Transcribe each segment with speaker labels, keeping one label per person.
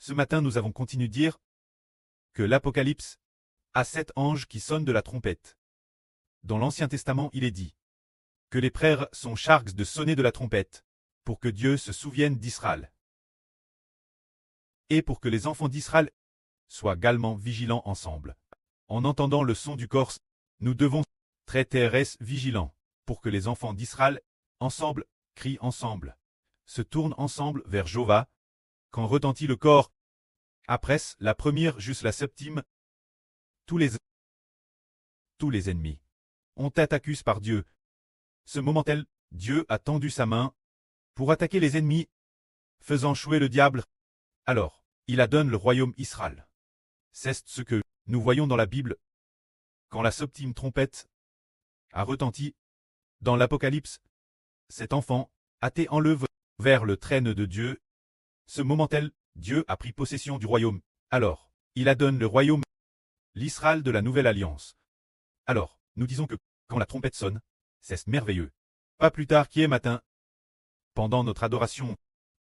Speaker 1: Ce matin, nous avons continué de dire que l'Apocalypse a 7 anges qui sonnent de la trompette. Dans l'Ancien Testament, il est dit que les frères sont chargés de sonner de la trompette pour que Dieu se souvienne d'Israël et pour que les enfants d'Israël soient également vigilants ensemble. En entendant le son du corps, nous devons traiter vigilants pour que les enfants d'Israël, ensemble, crient ensemble, se tournent ensemble vers Jéhovah, quand retentit le corps. Après la première jusqu'à la septième, tous les ennemis ont été accusés par Dieu. Ce moment-là, Dieu a tendu sa main pour attaquer les ennemis, faisant échouer le diable. Alors, il a donné le royaume Israël. C'est ce que nous voyons dans la Bible. Quand la septième trompette a retenti, dans l'Apocalypse, cet enfant a été enlevé vers le trône de Dieu. Ce moment-là, Dieu a pris possession du royaume. Alors, il a donné le royaume, l'Israël de la Nouvelle Alliance. Alors, nous disons que, quand la trompette sonne, c'est merveilleux. Pas plus tard qu'hier matin, pendant notre adoration,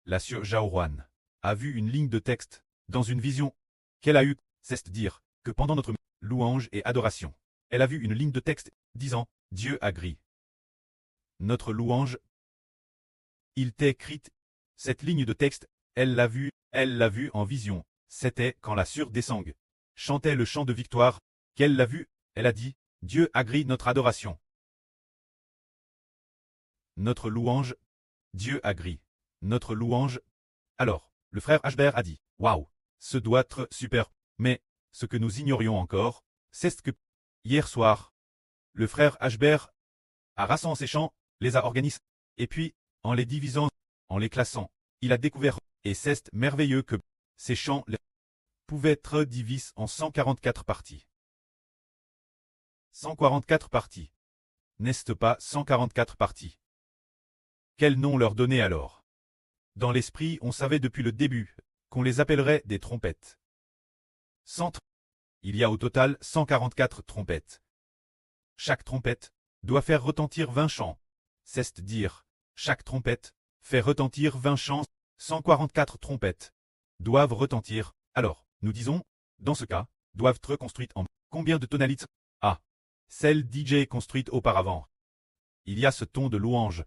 Speaker 1: la sœur Jaoruan a vu une ligne de texte, dans une vision, qu'elle a eue, c'est-à-dire que pendant notre louange et adoration, elle a vu une ligne de texte, disant, Dieu a gris. Notre louange, il t'est écrite, cette ligne de texte, elle l'a vue en vision, c'était quand la sœur Desang chantait le chant de victoire, qu'elle l'a vu, elle a dit, Dieu a gris notre adoration. Notre louange, Dieu a gris. Notre louange. Alors, le frère Ashbert a dit, waouh, ce doit être super. Mais, ce que nous ignorions encore, c'est que, hier soir, le frère Ashbert a rassemblé ses chants, les a organisés, et puis, en les divisant, en les classant, il a découvert, et c'est merveilleux que ces chants pouvaient être divisés en 144 parties. 144 parties. N'est-ce pas 144 parties? Quel nom leur donner alors? Dans l'esprit, on savait depuis le début qu'on les appellerait des trompettes. 100. Il y a au total 144 trompettes. Chaque trompette doit faire retentir 20 chants. C'est-à-dire, chaque trompette fait retentir 20 chants, 144 trompettes doivent retentir. Alors, nous disons, dans ce cas, doivent être construites en combien de tonalités? Ah, celle DJ construite auparavant. Il y a ce ton de louange.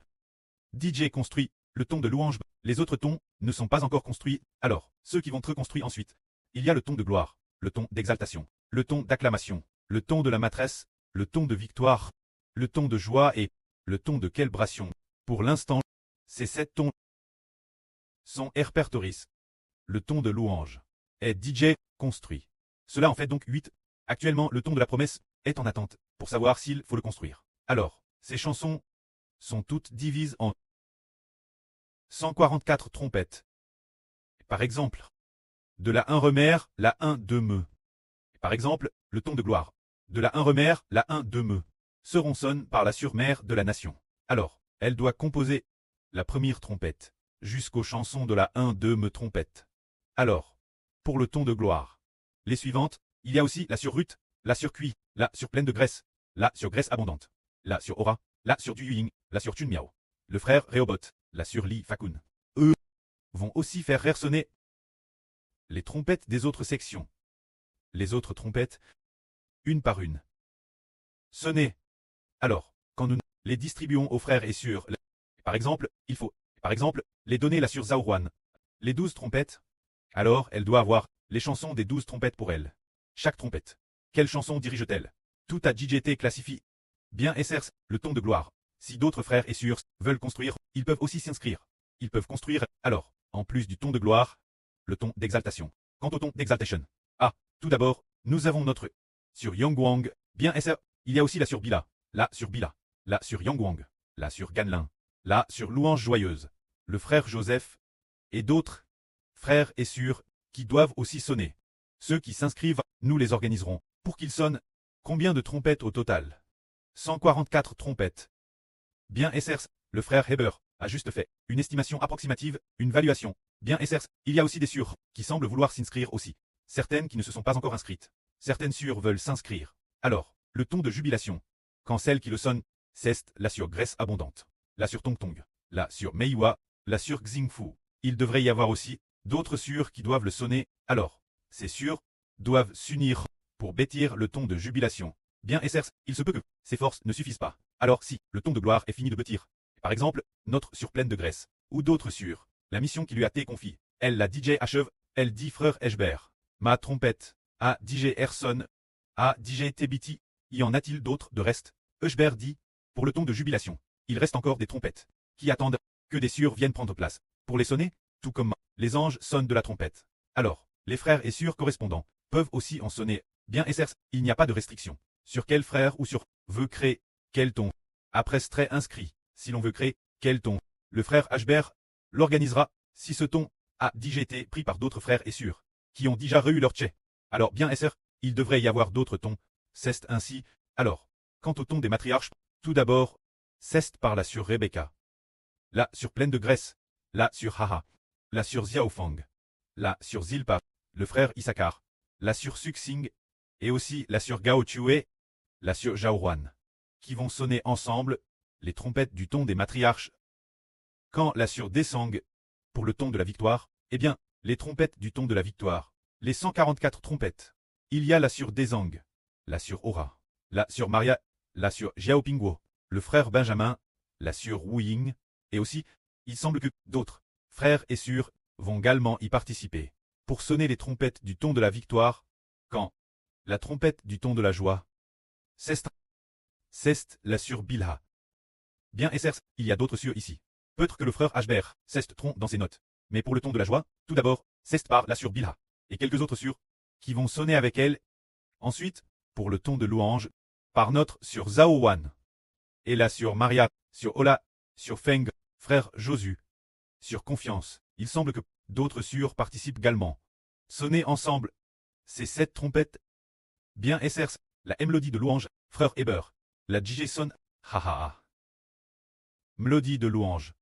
Speaker 1: DJ construit le ton de louange. Les autres tons ne sont pas encore construits. Alors, ceux qui vont être construits ensuite. Il y a le ton de gloire, le ton d'exaltation, le ton d'acclamation, le ton de la maîtresse, le ton de victoire, le ton de joie et le ton de célébration. Pour l'instant, ces 7 tons sont répertoriés. Le ton de louange est DJ construit. Cela en fait donc 8. Actuellement, le ton de la promesse est en attente pour savoir s'il faut le construire. Alors, ces chansons sont toutes divisées en 144 trompettes. Par exemple, de la 1 remère, la 1 2 me. Par exemple, le ton de gloire. De la 1 remère, la 1 2 me. Seront sonne par la surmère de la nation. Alors, elle doit composer la première trompette, jusqu'aux chansons de la 1 2 me trompette. Alors, pour le ton de gloire, les suivantes, il y a aussi la sur rut, la sur cuit, la sur pleine de graisse, la sur graisse abondante, la sur aura, la sur du yuing, la sur tun miao. Le frère Rehoboth, la sur li fakun. Eux vont aussi faire résonner les trompettes des autres sections. Les autres trompettes, une par une. Sonner. Alors, quand nous les distribuons aux frères et sœurs, par exemple, il faut, les donner la sur Zaoruan. Les 12 trompettes. Alors, elle doit avoir les chansons des 12 trompettes pour elle. Chaque trompette. Quelle chanson dirige-t-elle? Tout a JJT classifie. Bien SRS, le ton de gloire. Si d'autres frères et sœurs veulent construire, ils peuvent aussi s'inscrire. Ils peuvent construire, alors, en plus du ton de gloire, le ton d'exaltation. Quant au ton d'exaltation. Ah, tout d'abord, nous avons notre sur Yongguang, bien SR, il y a aussi la sur Bila, la sur Bila, la sur Yongguang, la sur Ganlin, la sur Louange Joyeuse, le frère Joseph, et d'autres frères et sœurs qui doivent aussi sonner. Ceux qui s'inscrivent, nous les organiserons, pour qu'ils sonnent. Combien de trompettes au total? 144 trompettes. Bien SRS, le frère Heber a juste fait une estimation approximative, une valuation. Bien SRS, il y a aussi des sœurs qui semblent vouloir s'inscrire aussi. Certaines qui ne se sont pas encore inscrites. Certaines sœurs veulent s'inscrire. Alors, le ton de jubilation. Quand celle qui le sonne, c'est la sur graisse abondante, la sur Tong Tong, la sur Meiwa, la sur Xingfu. Il devrait y avoir aussi d'autres sûrs qui doivent le sonner, alors, ces sûrs doivent s'unir pour bêtir le ton de jubilation. Bien Essers, il se peut que ces forces ne suffisent pas. Alors si le ton de gloire est fini de bêtir, par exemple, notre sûre pleine de graisse, ou d'autres sûrs, la mission qui lui a été confiée, elle la DJ achève, elle dit frère Eshbert, ma trompette, a DJ Erson, a DJ Tebiti, y en a-t-il d'autres de reste? Eshbert dit, pour le ton de jubilation, il reste encore des trompettes, qui attendent que des sûrs viennent prendre place, pour les sonner, tout comme les anges sonnent de la trompette. Alors, les frères et sûrs correspondants peuvent aussi en sonner. Bien Essers, il n'y a pas de restriction. Sur quel frère ou sur veut créer quel ton. Après ce trait inscrit, si l'on veut créer quel ton, le frère Ashbert l'organisera si ce ton a déjà été pris par d'autres frères et sûrs, qui ont déjà reçu leur tché. Alors bien Esser, il devrait y avoir d'autres tons. C'est ainsi. Alors, quant au ton des matriarches, tout d'abord, c'est par la sur Rebecca, la sur pleine de graisse, la sur Haha, la sur Xiaofang, la sur Zilpa, le frère Issachar, la sur Suxing, et aussi la sur Gao Chue, la sur Zhaoruan, qui vont sonner ensemble les trompettes du ton des matriarches. Quand la sur Desang, pour le ton de la victoire, eh bien, les trompettes du ton de la victoire, les 144 trompettes. Il y a la sur Desang, la sur Aura, la sur Maria, la sur Xiaopingguo, le frère Benjamin, la sur Wu Ying, et aussi, il semble que d'autres frères et sûrs vont également y participer, pour sonner les trompettes du ton de la victoire, quand la trompette du ton de la joie, c'est la sur Bilha. Bien Essers, il y a d'autres sûrs ici. Peut-être que le frère Ashbert ceste tronc dans ses notes. Mais pour le ton de la joie, tout d'abord, ceste par la sur Bilha, et quelques autres sûrs, qui vont sonner avec elle. Ensuite, pour le ton de louange, par notre sur Zhao Wan, et la sur Maria, sur Ola, sur Feng, frère Josu, sur Confiance. Il semble que d'autres sûrs participent également. Sonner ensemble, ces 7 trompettes. Bien Essers, la mélodie de louange, frère Eber, la DJ sonne, haha. Mélodie de louange.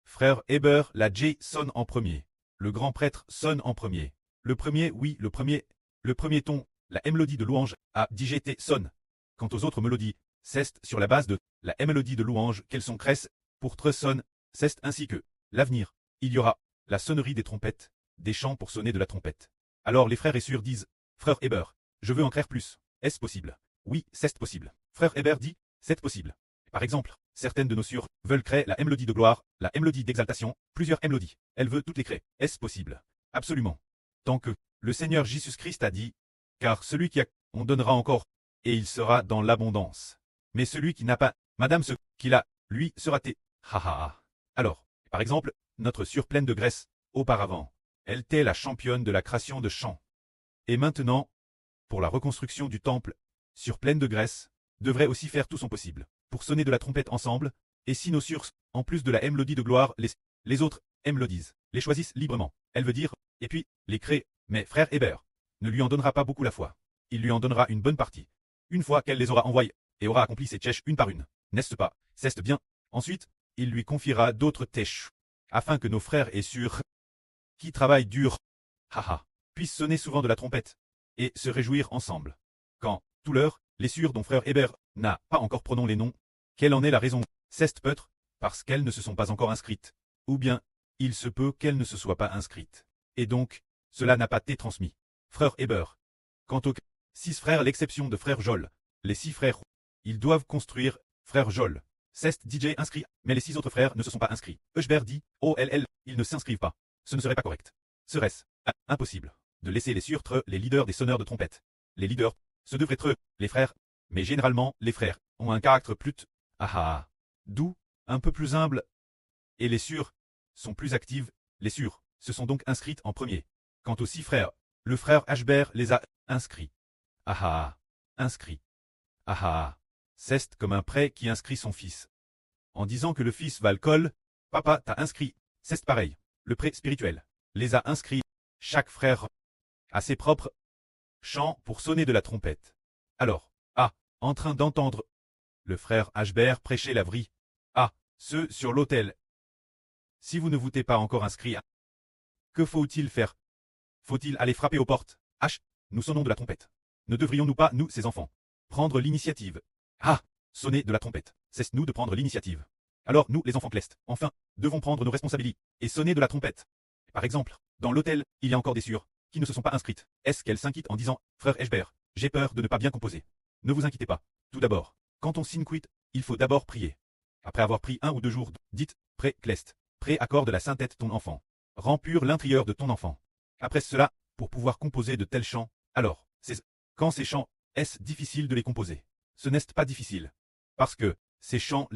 Speaker 1: Frère Eber, la J sonne en premier. Le grand prêtre sonne en premier. Le premier, oui, le premier ton, la mélodie de louange, a DGT sonne. Quant aux autres mélodies, c'est sur la base de la mélodie de louange qu'elles sont cresse, pour tre sonne, c'est ainsi que l'avenir. Il y aura la sonnerie des trompettes, des chants pour sonner de la trompette. Alors les frères et sûrs disent, frère Eber, je veux en créer plus. Est-ce possible? Oui, c'est possible. Frère Eber dit, c'est possible. Par exemple, certaines de nos sûrs veulent créer la mélodie de gloire, la mélodie d'exaltation, plusieurs mélodies. Elle veut toutes les créer. Est-ce possible? Absolument. Tant que le Seigneur Jésus-Christ a dit, car celui qui a, on donnera encore, et il sera dans l'abondance. Mais celui qui n'a pas, madame ce qu'il a, lui sera té. Ha ha ha. Alors, par exemple, notre sûre pleine de graisse, auparavant, elle était la championne de la création de chants. Et maintenant, pour la reconstruction du temple, sûre pleine de graisse, devrait aussi faire tout son possible pour sonner de la trompette ensemble, et si nos sûrs, en plus de la mélodie de gloire, les autres mélodies, les choisissent librement. Elle veut dire, et puis, les créer, mais frère Hébert ne lui en donnera pas beaucoup la foi. Il lui en donnera une bonne partie. Une fois qu'elle les aura envoyés, et aura accompli ses tchèches une par une, n'est-ce pas, c'est bien. Ensuite, il lui confiera d'autres tchèches, afin que nos frères et sûrs, qui travaillent dur, haha, puissent sonner souvent de la trompette, et se réjouir ensemble. Quand, tout l'heure, les sûrs dont frère Hébert n'a pas encore prononcé les noms, quelle en est la raison? C'est peut-être parce qu'elles ne se sont pas encore inscrites, ou bien, il se peut qu'elles ne se soient pas inscrites. Et donc, cela n'a pas été transmis. Frère Hébert. Quant aux 6 frères à l'exception de frère Jol, les 6 frères, ils doivent construire, frère Jol. C'est DJ inscrit, mais les 6 autres frères ne se sont pas inscrits. Euchbert dit, OLL, ils ne s'inscrivent pas. Ce ne serait pas correct. Serait-ce impossible de laisser les sûrs les leaders des sonneurs de trompette. Les leaders, ce devraient être les frères, mais généralement, les frères ont un caractère plus doux, un peu plus humble, et les sûrs sont plus actives. Les sûrs se sont donc inscrites en premier. Quant aux 6 frères, le frère Ashbert les a inscrits. Inscrits. C'est comme un prêt qui inscrit son fils. En disant que le fils va le col, papa t'a inscrit, c'est pareil. Le prêt spirituel les a inscrits. Chaque frère a ses propres chants pour sonner de la trompette. Alors, en train d'entendre le frère Ashbert prêcher la vraie, ceux sur l'autel. Si vous ne vous êtes pas encore inscrit, que faut-il faire? Faut-il aller frapper aux portes? Nous sonnons de la trompette. Ne devrions-nous pas, nous, ces enfants, prendre l'initiative? Sonner de la trompette. C'est nous de prendre l'initiative. Alors nous, les enfants clestes, enfin, devons prendre nos responsabilités et sonner de la trompette. Par exemple, Dans l'hôtel, il y a encore des sûres qui ne se sont pas inscrites. Est-ce qu'elles s'inquiètent en disant « Frère Eshbert, j'ai peur de ne pas bien composer ». Ne vous inquiétez pas. Tout d'abord, quand on signe quit, il faut d'abord prier. Après avoir pris 1 ou 2 jours, dites « Pré Clest ». Pré accorde la saintette ton enfant. Rends pur l'intérieur de ton enfant. Après cela, pour pouvoir composer de tels chants, alors, quand ces chants, est-ce difficile de les composer? Ce n'est pas difficile. Parce que, ces chants,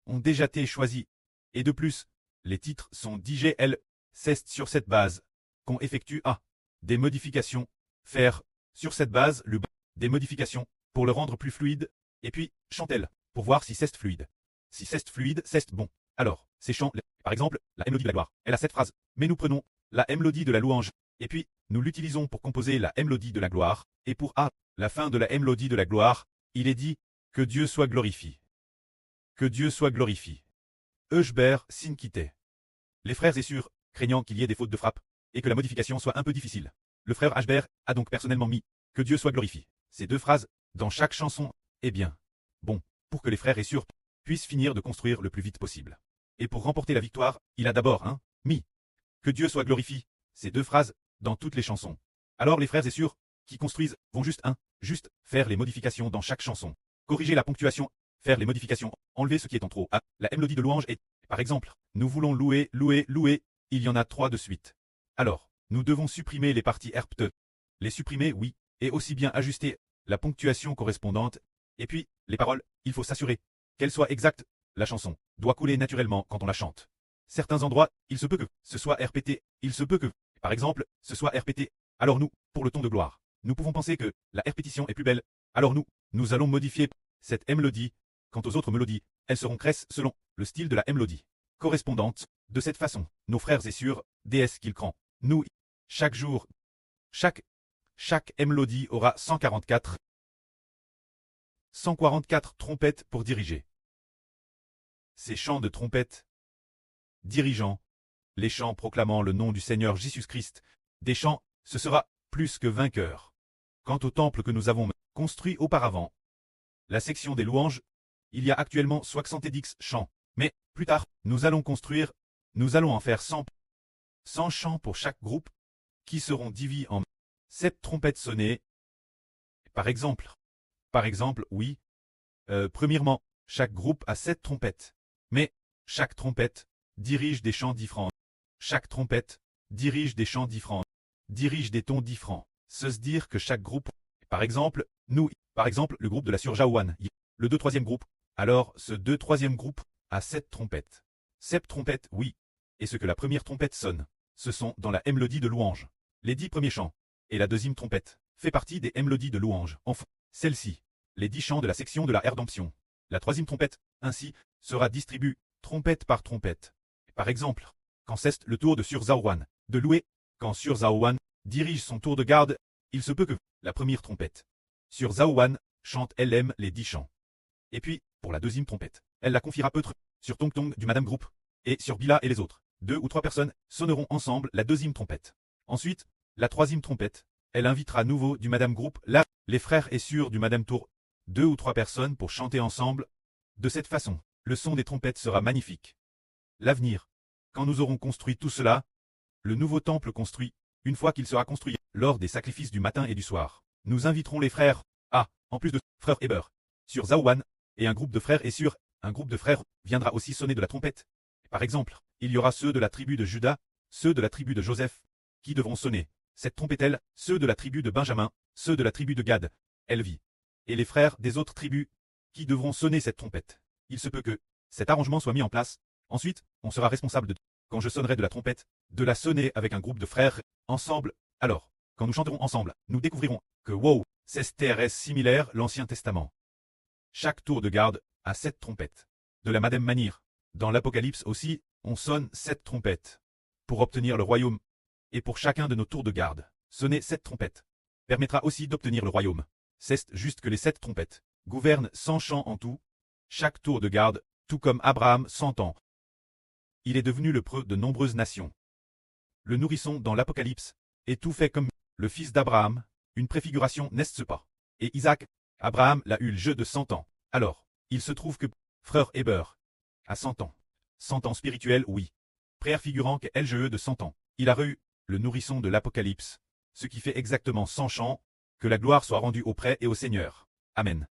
Speaker 1: ont déjà été choisis. Et de plus, les titres sont DGL, c'est sur cette base qu'on effectue des modifications, faire, sur cette base, des modifications, pour le rendre plus fluide, et puis, chantelle, pour voir si c'est fluide. Si c'est fluide, c'est bon. Alors, ces chants, par exemple, la mélodie de la gloire, elle a cette phrase, mais nous prenons la mélodie de la louange, et puis, nous l'utilisons pour composer la mélodie de la gloire, et pour la fin de la mélodie de la gloire, il est dit, que Dieu soit glorifié. Que Dieu soit glorifié. Eshbert Sinkite. Les frères et sœurs, craignant qu'il y ait des fautes de frappe, et que la modification soit un peu difficile. Le frère Eshbert a donc personnellement mis « Que Dieu soit glorifié ». Ces 2 phrases, dans chaque chanson, eh bien, bon, pour que les frères et sœurs puissent finir de construire le plus vite possible. Et pour remporter la victoire, il a d'abord mis « Que Dieu soit glorifié », ces 2 phrases, dans toutes les chansons. Alors les frères et sœurs, qui construisent, vont juste faire les modifications dans chaque chanson. Corriger la ponctuation, faire les modifications, enlever ce qui est en trop. La mélodie de louange est, par exemple, nous voulons louer, louer, louer, il y en a 3 de suite. Alors, nous devons supprimer les parties herpte. Les supprimer, oui, et aussi bien ajuster la ponctuation correspondante. Et puis, les paroles, il faut s'assurer qu'elles soient exactes. La chanson doit couler naturellement quand on la chante. Certains endroits, il se peut que ce soit répété, il se peut que, par exemple, ce soit répété. Alors nous, pour le ton de gloire, nous pouvons penser que la répétition est plus belle. Alors nous allons modifier cette mélodie. Quant aux autres mélodies, elles seront cresses selon le style de la mélodie correspondante. De cette façon, nos frères et sœurs, déesse qu'ils crant, nous, chaque jour, chaque mélodie aura 144 trompettes pour diriger. Ces chants de trompettes dirigeant, les chants proclamant le nom du Seigneur Jésus-Christ, des chants, ce sera plus que vainqueur. Quant au temple que nous avons construit auparavant, la section des louanges, il y a actuellement 70 chants, mais plus tard, nous allons en faire 100 chants pour chaque groupe, qui seront divisés en 7 trompettes sonnées. Par exemple, oui, premièrement, chaque groupe a 7 trompettes, mais chaque trompette dirige des chants différents. Chaque trompette dirige des chants différents, dirige des tons différents. C'est-à-dire que chaque groupe, par exemple, le groupe de la Surjaouane, le 2/3e groupe, alors ce 2/3e groupe a 7 trompettes. 7 trompettes, oui. Et ce que la première trompette sonne, ce sont dans la mélodie de louange. Les 10 premiers chants, et la deuxième trompette, fait partie des mélodies de louange. Enfin, celle-ci, les 10 chants de la section de la rédemption. La 3e trompette, ainsi, sera distribuée, trompette par trompette. Par exemple, quand c'est le tour de Surzaouane, de louer, quand Surzaouane dirige son tour de garde, il se peut que la première trompette, Surzaouane, chante elle-même les 10 chants. Et puis, pour la deuxième trompette, elle la confiera peut-être sur Tong Tong du Madame Group, et sur Bila et les autres. 2 ou 3 personnes sonneront ensemble la deuxième trompette. Ensuite, la 3e trompette, elle invitera à nouveau du Madame Group, là, les frères et sœurs du Madame Tour, 2 ou 3 personnes pour chanter ensemble. De cette façon, le son des trompettes sera magnifique. L'avenir, quand nous aurons construit tout cela, le nouveau temple construit, une fois qu'il sera construit, lors des sacrifices du matin et du soir, nous inviterons les frères, en plus de frère Eber, sur Zaouane, et un groupe de frères et sur un groupe de frères viendra aussi sonner de la trompette. Par exemple, il y aura ceux de la tribu de Judas, ceux de la tribu de Joseph, qui devront sonner cette trompette-elle, ceux de la tribu de Benjamin, ceux de la tribu de Gad, Elvi, et les frères des autres tribus, qui devront sonner cette trompette. Il se peut que cet arrangement soit mis en place. Ensuite, on sera responsable de, quand je sonnerai de la trompette, de la sonner avec un groupe de frères, ensemble. Alors, quand nous chanterons ensemble, nous découvrirons que wow, c'est très similaire l'Ancien Testament. Chaque tour de garde a 7 trompettes. De la même manière, dans l'Apocalypse aussi, on sonne 7 trompettes. Pour obtenir le royaume, et pour chacun de nos tours de garde, sonner 7 trompettes permettra aussi d'obtenir le royaume. C'est juste que les 7 trompettes gouvernent 100 chants en tout, chaque tour de garde, tout comme Abraham 100 ans. Il est devenu le preux de nombreuses nations. Le nourrisson dans l'Apocalypse est tout fait comme le fils d'Abraham, une préfiguration n'est-ce pas? Et Isaac, Abraham l'a eu le jeu de 100 ans. Alors, il se trouve que frère Heber a 100 ans. 100 ans spirituels, oui. Préfigurant qu'elle jeu de 100 ans. Il a eu le nourrisson de l'Apocalypse, ce qui fait exactement 100 chants, que la gloire soit rendue au près et au Seigneur. Amen.